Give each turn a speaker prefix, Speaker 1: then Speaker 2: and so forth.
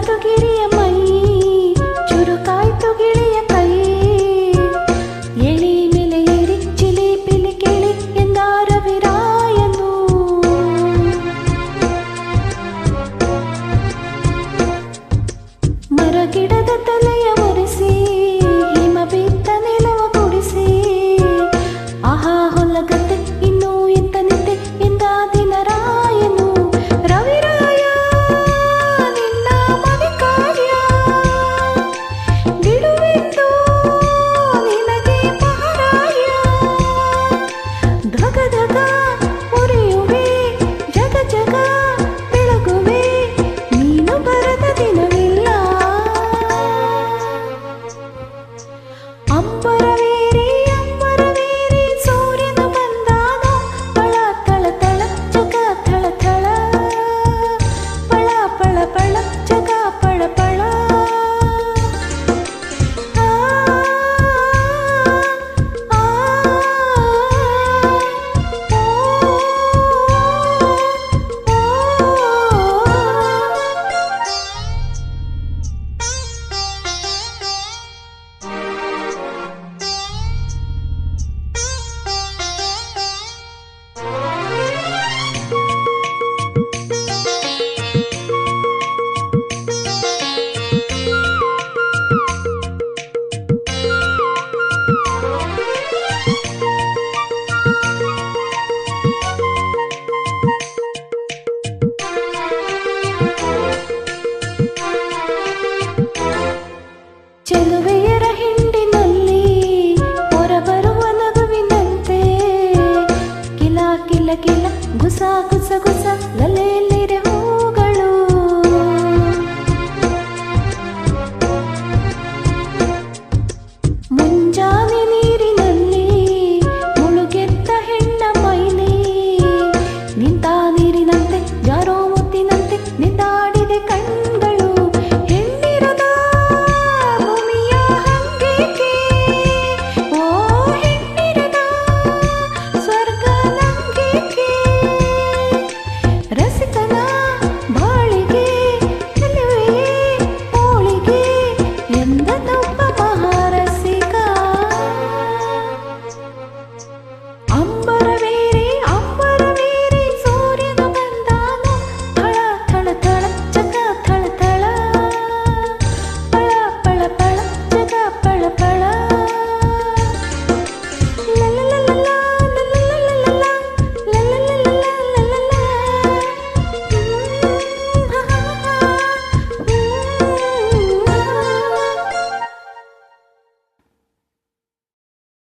Speaker 1: ಚುರುಕಾಯ್ತು ಗಿರಿಯ ಮೈ, ಚುರುಕಾಯ್ತು ಗಿಳಿಯ ಕೈ. ಎಳಿ ಮೇಲೆ ಏರಿ ಚಿಲಿ ಪಿಲಿ ಕೇಳಿ ಎಂದ ರವಿರಾಯನು. ಮರಗಿಡದ ತಲೆಯ ಒರೆಸಿ ಹಿಮ ಬಿದ್ದ ನೆಲವ ಗುಡಿಸಿ, ಆಹಾ ಹೊಲಗತ್ತೆ ಇನ್ನೂ ಎಂತ ನಿದ್ದೆ ಎಂದ ದಿನರಾಯನು. ರವಿರಾಯ ನಿನ್ನ ಮನೆ ಕಾರ್ಯ ಬಿಡುವೆಂದು ನಿನಗೆ ಮಹಾರಾಯ. ಧಗ ಧಗ ಉರಿಯುವೆ ಜಗ ಜಗ ಬೆಳಗುವೆ, ನೀನು ಬರದ ದಿನವಿಲ್ಲ. ಅಂಬರವೇರಿ ಅಂಬರವೇರಿ ಸೂರ್ಯನು ಬಂದಾನೋ, ಪಳ ತಳ ತಳ ಜಗ ಥಳ ಥಳ, ಪಳ ಪಳ ಪಳ ಜಗ ಪಳ ಪಳ. ಆ, ಆ, ಚೆಲುವೆಯರ ಹಿಂಡಿನಲ್ಲಿ ಹೊರಬರುವ ನಗುವಿನಂತೆ, ಕಿಲ ಕಿಲ ಕಿಲ ಗುಸ ಗುಸ ಗುಸ ಲಲೆ